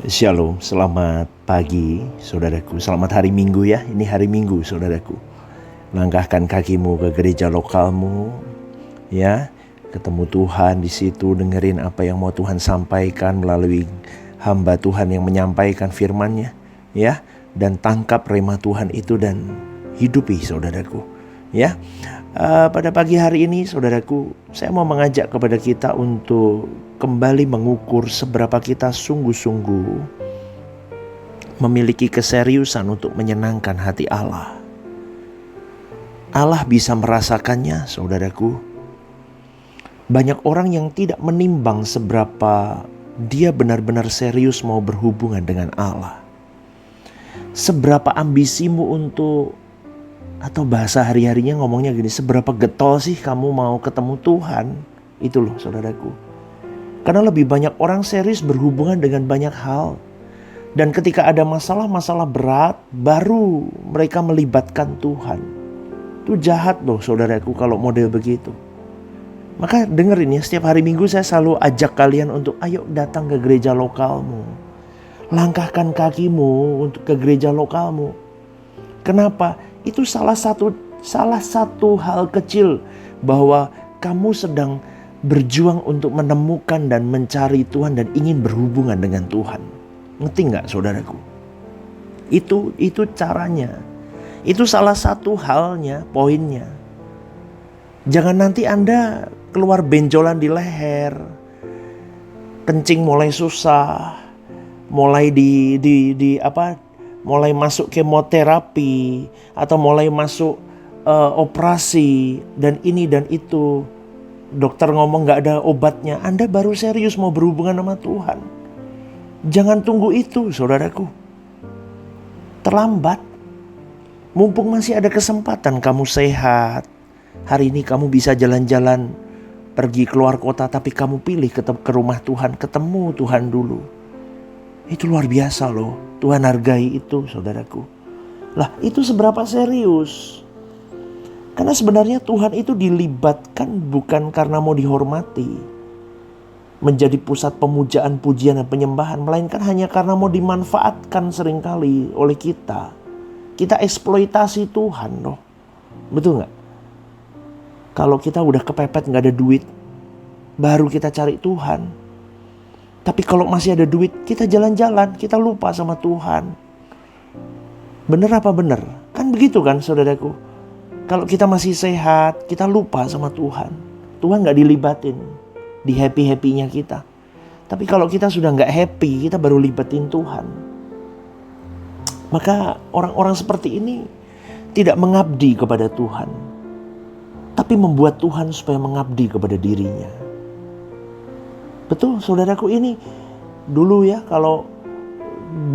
Shalom, selamat pagi saudaraku. Selamat hari Minggu ya. Ini hari Minggu saudaraku. Langkahkan kakimu ke gereja lokalmu ya. Ketemu Tuhan di situ, dengerin apa yang mau Tuhan sampaikan melalui hamba Tuhan yang menyampaikan firman-Nya ya. Dan tangkap rema Tuhan itu dan hidupi saudaraku ya. Pada pagi hari ini saudaraku, saya mau mengajak kepada kita untuk kembali mengukur seberapa kita sungguh-sungguh memiliki keseriusan untuk menyenangkan hati Allah. Allah bisa merasakannya saudaraku. Banyak orang yang tidak menimbang seberapa dia benar-benar serius mau berhubungan dengan Allah. Seberapa ambisimu untuk, atau bahasa hari-harinya ngomongnya gini, seberapa getol sih kamu mau ketemu Tuhan? Itu loh saudaraku. Karena lebih banyak orang serius berhubungan dengan banyak hal. Dan ketika ada masalah-masalah berat, baru mereka melibatkan Tuhan. Itu jahat loh saudaraku kalau model begitu. Maka dengerin ya, setiap hari Minggu saya selalu ajak kalian untuk ayo datang ke gereja lokalmu. Langkahkan kakimu untuk ke gereja lokalmu. Kenapa? Itu salah satu hal kecil bahwa kamu sedang berjuang untuk menemukan dan mencari Tuhan dan ingin berhubungan dengan Tuhan. Ngerti gak saudaraku? Itu caranya. Itu salah satu halnya, poinnya. Jangan nanti Anda keluar benjolan di leher, kencing mulai susah, mulai mulai masuk kemoterapi atau mulai masuk operasi dan ini dan itu. Dokter ngomong gak ada obatnya, Anda baru serius mau berhubungan sama Tuhan. Jangan tunggu itu saudaraku. Terlambat. Mumpung masih ada kesempatan kamu sehat. Hari ini kamu bisa jalan-jalan, pergi keluar kota, tapi kamu pilih ke rumah Tuhan, ketemu Tuhan dulu. Itu luar biasa loh. Tuhan hargai itu saudaraku. Lah itu seberapa serius? Karena sebenarnya Tuhan itu dilibatkan bukan karena mau dihormati, menjadi pusat pemujaan, pujian, dan penyembahan, melainkan hanya karena mau dimanfaatkan seringkali oleh kita. Kita eksploitasi Tuhan loh. Betul gak? Kalau kita udah kepepet gak ada duit, baru kita cari Tuhan. Tapi kalau masih ada duit, kita jalan-jalan, kita lupa sama Tuhan. Bener apa bener? Kan begitu kan saudaraku? Kalau kita masih sehat, kita lupa sama Tuhan. Tuhan gak dilibatin di happy-happynya kita. Tapi kalau kita sudah gak happy, kita baru libatin Tuhan. Maka orang-orang seperti ini tidak mengabdi kepada Tuhan, tapi membuat Tuhan supaya mengabdi kepada dirinya. Betul saudaraku, ini dulu ya kalau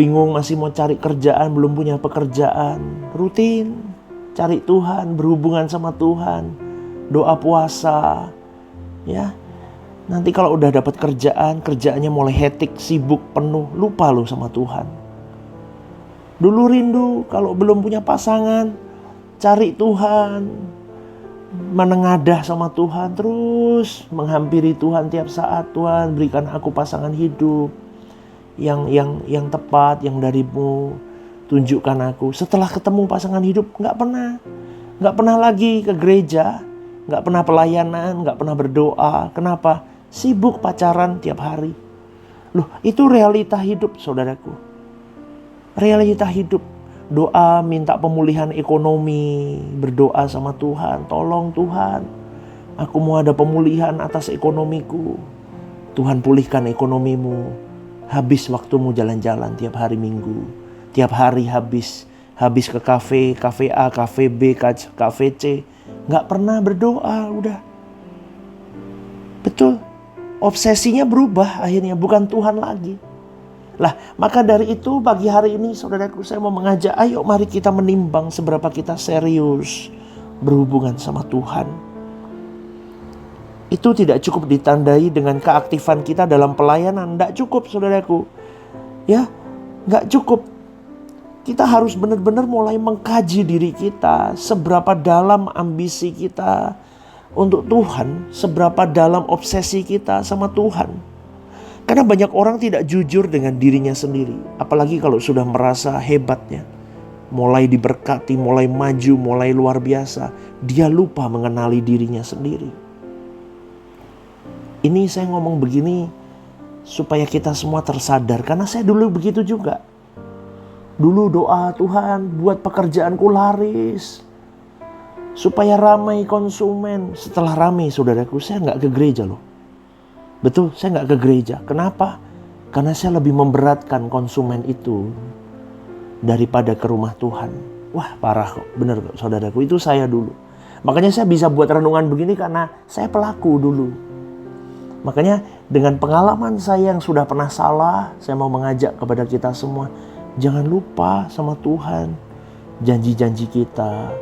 bingung masih mau cari kerjaan, belum punya pekerjaan, rutin cari Tuhan, berhubungan sama Tuhan, doa puasa, ya. Nanti kalau udah dapat kerjaannya mulai hektik, sibuk, penuh, lupa lo sama Tuhan. Dulu rindu kalau belum punya pasangan, cari Tuhan, menengadah sama Tuhan, terus menghampiri Tuhan tiap saat. Tuhan berikan aku pasangan hidup yang tepat, yang darimu. Tunjukkan aku. Setelah ketemu pasangan hidup, gak pernah lagi ke gereja, gak pernah pelayanan, gak pernah berdoa. Kenapa? Sibuk pacaran tiap hari. Loh, itu realita hidup saudaraku. Realita hidup. Doa minta pemulihan ekonomi, berdoa sama Tuhan, tolong Tuhan, aku mau ada pemulihan atas ekonomiku. Tuhan pulihkan ekonomimu. Habis waktumu jalan-jalan tiap hari Minggu. Tiap hari habis ke kafe A, kafe B, kafe C. Gak pernah berdoa, udah. Betul. Obsesinya berubah akhirnya, bukan Tuhan lagi. Lah, maka dari itu pagi hari ini saudaraku, saya mau mengajak, ayo mari kita menimbang seberapa kita serius berhubungan sama Tuhan. Itu tidak cukup ditandai dengan keaktifan kita dalam pelayanan. Tidak cukup saudaraku. Ya, gak cukup. Kita harus benar-benar mulai mengkaji diri kita. Seberapa dalam ambisi kita untuk Tuhan. Seberapa dalam obsesi kita sama Tuhan. Karena banyak orang tidak jujur dengan dirinya sendiri. Apalagi kalau sudah merasa hebatnya. Mulai diberkati, mulai maju, mulai luar biasa. Dia lupa mengenali dirinya sendiri. Ini saya ngomong begini supaya kita semua tersadar. Karena saya dulu begitu juga. Dulu doa, Tuhan buat pekerjaanku laris. Supaya ramai konsumen. Setelah ramai saudaraku, saya nggak ke gereja loh. Betul, saya nggak ke gereja. Kenapa? Karena saya lebih memberatkan konsumen itu daripada ke rumah Tuhan. Wah, parah kok. Bener kok saudaraku, itu saya dulu. Makanya saya bisa buat renungan begini karena saya pelaku dulu. Makanya dengan pengalaman saya yang sudah pernah salah, saya mau mengajak kepada kita semua, jangan lupa sama Tuhan. Janji-janji kita.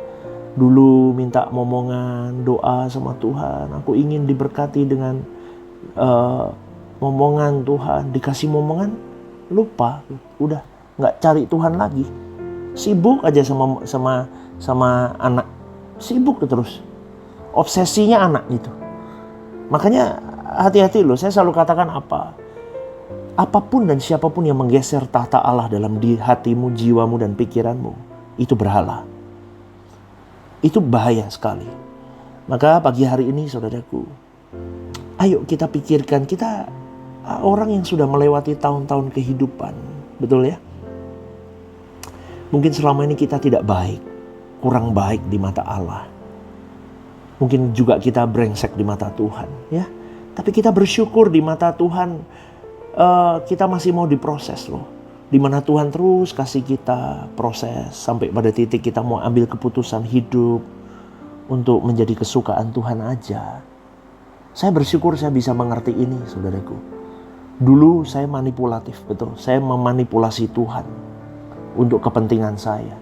Dulu minta momongan, doa sama Tuhan. Aku ingin diberkati dengan momongan Tuhan, dikasih momongan, lupa, udah nggak cari Tuhan lagi, sibuk aja sama anak, sibuk terus, obsesinya anak itu. Makanya hati-hati loh, saya selalu katakan apapun dan siapapun yang menggeser tahta Allah dalam hatimu, jiwamu dan pikiranmu, itu berhala, itu bahaya sekali. Maka pagi hari ini saudaraku, ayo kita pikirkan, kita orang yang sudah melewati tahun-tahun kehidupan, betul ya? Mungkin selama ini kita tidak baik, kurang baik di mata Allah. Mungkin juga kita brengsek di mata Tuhan, ya. Tapi kita bersyukur di mata Tuhan, kita masih mau diproses loh. Di mana Tuhan terus kasih kita proses sampai pada titik kita mau ambil keputusan hidup untuk menjadi kesukaan Tuhan aja. Saya bersyukur saya bisa mengerti ini, saudaraku. Dulu saya manipulatif, betul. Saya memanipulasi Tuhan untuk kepentingan saya.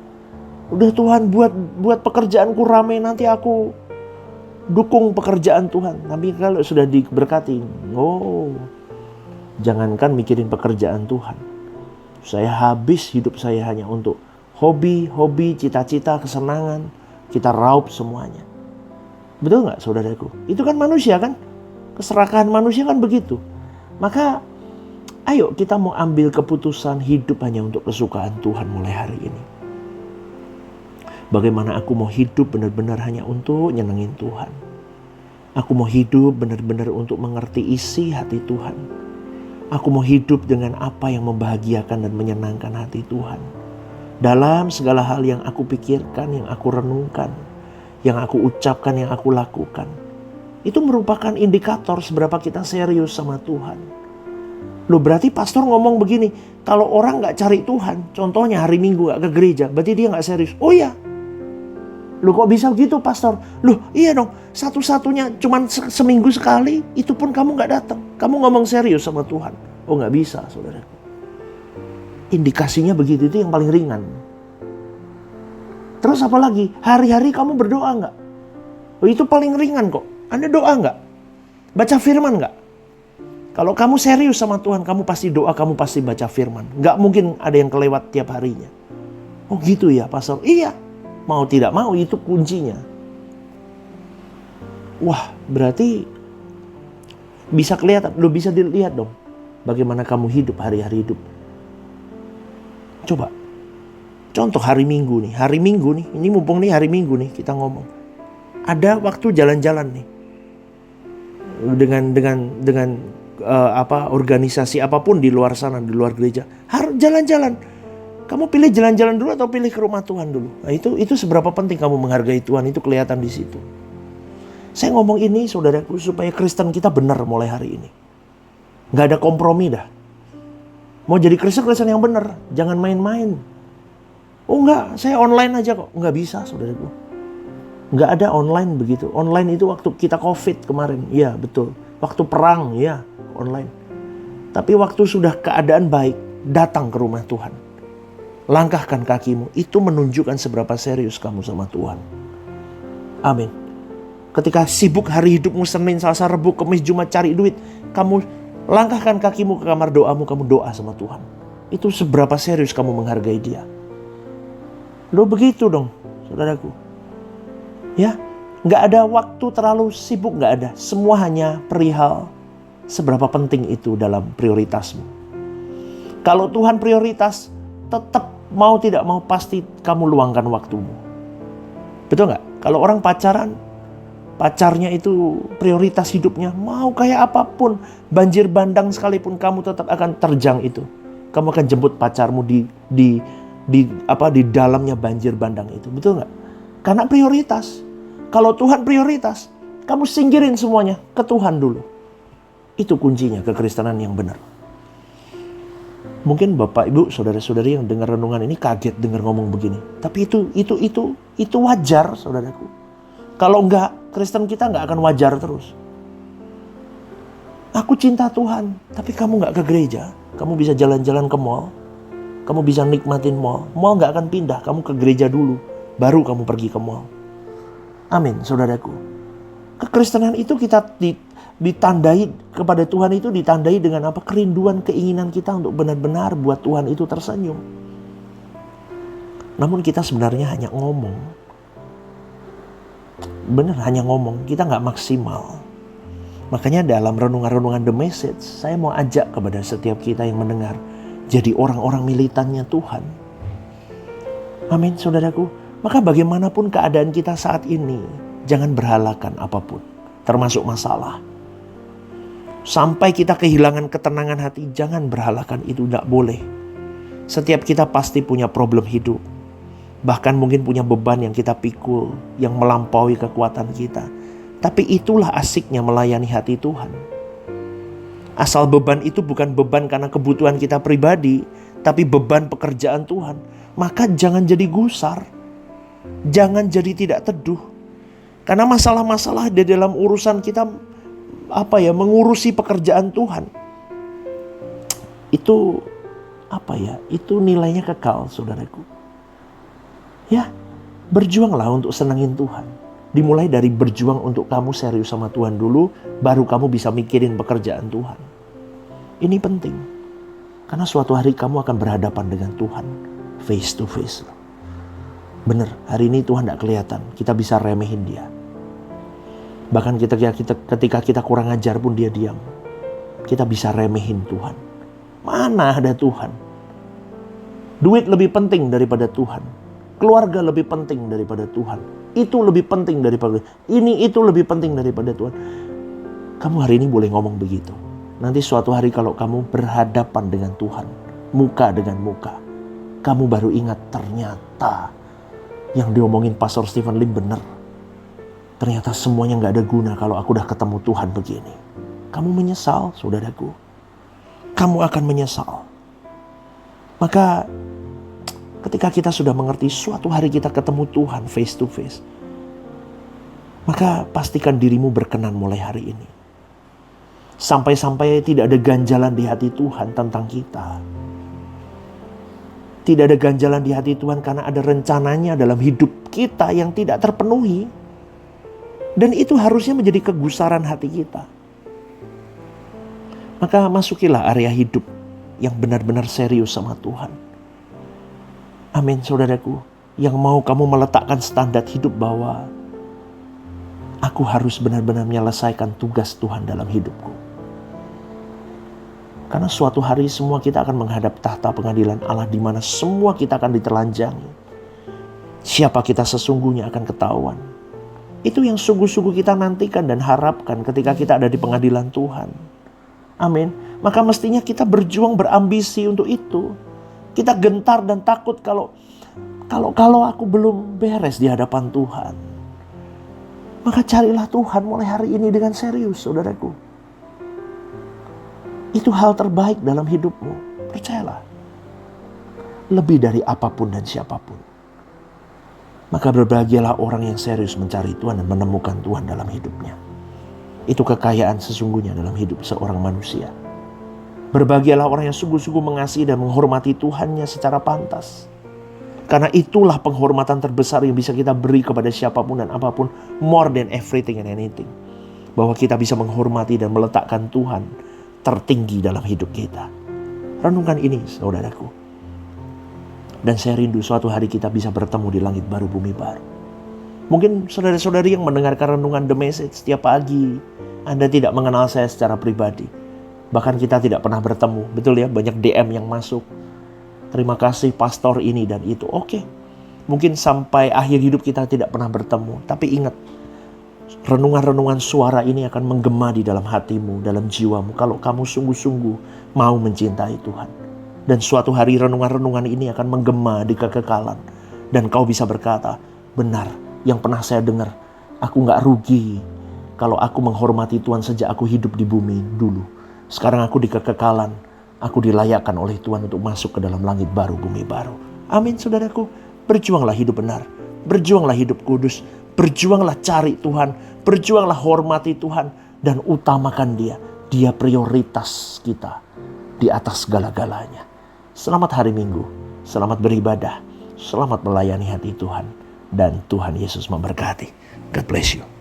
Udah Tuhan buat pekerjaanku ramai, nanti aku dukung pekerjaan Tuhan. Tapi kalau sudah diberkati, jangankan mikirin pekerjaan Tuhan. Saya habis hidup saya hanya untuk hobi, cita-cita, kesenangan. Kita raup semuanya. Betul gak saudaraku? Itu kan manusia kan? Keserakahan manusia kan begitu. Maka ayo kita mau ambil keputusan hidup hanya untuk kesukaan Tuhan mulai hari ini. Bagaimana aku mau hidup benar-benar hanya untuk nyenengin Tuhan. Aku mau hidup benar-benar untuk mengerti isi hati Tuhan. Aku mau hidup dengan apa yang membahagiakan dan menyenangkan hati Tuhan. Dalam segala hal yang aku pikirkan, yang aku renungkan, yang aku ucapkan, yang aku lakukan. Itu merupakan indikator seberapa kita serius sama Tuhan. Loh berarti pastor ngomong begini, kalau orang gak cari Tuhan, contohnya hari Minggu gak ke gereja, berarti dia gak serius. Oh iya. Loh kok bisa gitu pastor? Loh iya dong, satu-satunya cuman seminggu sekali, itu pun kamu gak datang. Kamu ngomong serius sama Tuhan. Oh gak bisa saudara. Indikasinya begitu, itu yang paling ringan. Terus apa lagi? Hari-hari kamu berdoa nggak? Oh, itu paling ringan kok. Anda doa nggak? Baca firman nggak? Kalau kamu serius sama Tuhan, kamu pasti doa, kamu pasti baca firman. Nggak mungkin ada yang kelewat tiap harinya. Oh gitu ya pastor? Iya. Mau tidak mau itu kuncinya. Wah berarti bisa kelihatan. Lo bisa dilihat dong. Bagaimana kamu hidup hari-hari hidup. Coba. Contoh hari Minggu nih, ini mumpung nih hari Minggu nih kita ngomong. Ada waktu jalan-jalan nih. Dengan organisasi apapun di luar sana, di luar gereja. Harus jalan-jalan. Kamu pilih jalan-jalan dulu atau pilih ke rumah Tuhan dulu? Nah, itu seberapa penting kamu menghargai Tuhan, itu kelihatan di situ. Saya ngomong ini saudaraku supaya Kristen kita benar mulai hari ini. Gak ada kompromi dah. Mau jadi Kristen yang benar, jangan main-main. Oh enggak, saya online aja kok. Enggak bisa saudaraku. Enggak ada online begitu. Online itu waktu kita COVID kemarin. Iya betul. Waktu perang ya online. Tapi waktu sudah keadaan baik, datang ke rumah Tuhan. Langkahkan kakimu. Itu menunjukkan seberapa serius kamu sama Tuhan. Amin. Ketika sibuk hari hidupmu Senin, Selasa, Rabu, Kamis, Jumat cari duit. Kamu langkahkan kakimu ke kamar doamu. Kamu doa sama Tuhan. Itu seberapa serius kamu menghargai dia. Loh begitu dong saudaraku. Ya, gak ada waktu terlalu sibuk, gak ada. Semua hanya perihal Seberapa penting itu dalam prioritasmu? Kalau Tuhan prioritas, tetap mau tidak mau pasti kamu luangkan waktumu. Betul nggak? Kalau orang pacaran, pacarnya itu prioritas hidupnya, mau kayak apapun, banjir bandang sekalipun kamu tetap akan terjang itu. Kamu akan jemput pacarmu di dalamnya banjir bandang itu. Betul nggak? Karena prioritas. Kalau Tuhan prioritas, kamu singkirin semuanya ke Tuhan dulu. Itu kuncinya kekristenan yang benar. Mungkin Bapak, Ibu, saudara-saudari yang dengar renungan ini kaget dengar ngomong begini. Tapi itu wajar, saudaraku. Kalau enggak, Kristen kita enggak akan wajar terus. Aku cinta Tuhan, tapi kamu enggak ke gereja. Kamu bisa jalan-jalan ke mall. Kamu bisa nikmatin mall. Mall enggak akan pindah, kamu ke gereja dulu. Baru kamu pergi ke mall. Amin, saudaraku. Kekristenan itu kita ditandai kepada Tuhan itu ditandai dengan apa? Kerinduan, keinginan kita untuk benar-benar buat Tuhan itu tersenyum. Namun kita sebenarnya hanya ngomong. Benar, hanya ngomong. Kita nggak maksimal. Makanya dalam renungan-renungan The Message, saya mau ajak kepada setiap kita yang mendengar, jadi orang-orang militannya Tuhan. Amin, saudaraku. Maka bagaimanapun keadaan kita saat ini, jangan berhalakan apapun, termasuk masalah. Sampai kita kehilangan ketenangan hati, jangan berhalakan, itu tidak boleh. Setiap kita pasti punya problem hidup. Bahkan mungkin punya beban yang kita pikul, yang melampaui kekuatan kita. Tapi itulah asiknya melayani hati Tuhan. Asal beban itu bukan beban karena kebutuhan kita pribadi, tapi beban pekerjaan Tuhan. Maka jangan jadi gusar. Jangan jadi tidak teduh. Karena masalah-masalah di dalam urusan kita, mengurusi pekerjaan Tuhan. Itu itu nilainya kekal, saudaraku. Ya, berjuanglah untuk senangin Tuhan. Dimulai dari berjuang untuk kamu serius sama Tuhan dulu, baru kamu bisa mikirin pekerjaan Tuhan. Ini penting. Karena suatu hari kamu akan berhadapan dengan Tuhan face to face. Bener, hari ini Tuhan tidak kelihatan. Kita bisa remehin dia. Bahkan ketika kita kurang ajar pun dia diam. Kita bisa remehin Tuhan. Mana ada Tuhan? Duit lebih penting daripada Tuhan. Keluarga lebih penting daripada Tuhan. Itu lebih penting daripada ini, itu lebih penting daripada Tuhan. Kamu hari ini boleh ngomong begitu. Nanti suatu hari kalau kamu berhadapan dengan Tuhan, muka dengan muka, kamu baru ingat ternyata yang diomongin Pastor Stephen Lim benar. Ternyata semuanya gak ada guna kalau aku udah ketemu Tuhan begini. Kamu menyesal, saudaraku. Kamu akan menyesal. Maka ketika kita sudah mengerti suatu hari kita ketemu Tuhan face to face, maka pastikan dirimu berkenan mulai hari ini. Sampai-sampai tidak ada ganjalan di hati Tuhan tentang kita. Tidak ada ganjalan di hati Tuhan karena ada rencananya dalam hidup kita yang tidak terpenuhi. Dan itu harusnya menjadi kegusaran hati kita. Maka masukilah area hidup yang benar-benar serius sama Tuhan. Amin, saudaraku. Yang mau kamu meletakkan standar hidup bahwa aku harus benar-benar menyelesaikan tugas Tuhan dalam hidupku. Karena suatu hari semua kita akan menghadap tahta pengadilan Allah, di mana semua kita akan ditelanjangi. Siapa kita sesungguhnya akan ketahuan. Itu yang sungguh-sungguh kita nantikan dan harapkan ketika kita ada di pengadilan Tuhan. Amin. Maka mestinya kita berjuang, berambisi untuk itu. Kita gentar dan takut kalau aku belum beres di hadapan Tuhan. Maka carilah Tuhan mulai hari ini dengan serius, saudaraku. Itu hal terbaik dalam hidupmu. Percayalah. Lebih dari apapun dan siapapun. Maka berbahagialah orang yang serius mencari Tuhan dan menemukan Tuhan dalam hidupnya. Itu kekayaan sesungguhnya dalam hidup seorang manusia. Berbahagialah orang yang sungguh-sungguh mengasihi dan menghormati Tuhannya secara pantas. Karena itulah penghormatan terbesar yang bisa kita beri kepada siapapun dan apapun. More than everything and anything. Bahwa kita bisa menghormati dan meletakkan Tuhan tertinggi dalam hidup kita. Renungkan ini, saudaraku. Dan saya rindu suatu hari kita bisa bertemu di langit baru, bumi baru. Mungkin saudara-saudari yang mendengarkan renungan The Message setiap pagi, Anda tidak mengenal saya secara pribadi. Bahkan kita tidak pernah bertemu. Betul ya, banyak DM yang masuk. Terima kasih pastor ini dan itu. Oke. Mungkin sampai akhir hidup kita tidak pernah bertemu. Tapi ingat, renungan-renungan suara ini akan menggema di dalam hatimu, dalam jiwamu. Kalau kamu sungguh-sungguh mau mencintai Tuhan. Dan suatu hari renungan-renungan ini akan menggema di kekekalan. Dan kau bisa berkata, benar, yang pernah saya dengar, aku gak rugi kalau aku menghormati Tuhan sejak aku hidup di bumi dulu. Sekarang aku di kekekalan, aku dilayakkan oleh Tuhan untuk masuk ke dalam langit baru, bumi baru. Amin saudaraku, berjuanglah hidup benar, berjuanglah hidup kudus, berjuanglah cari Tuhan, berjuanglah hormati Tuhan, dan utamakan Dia. Dia prioritas kita di atas segala-galanya. Selamat hari Minggu, selamat beribadah, selamat melayani hati Tuhan, dan Tuhan Yesus memberkati. God bless you.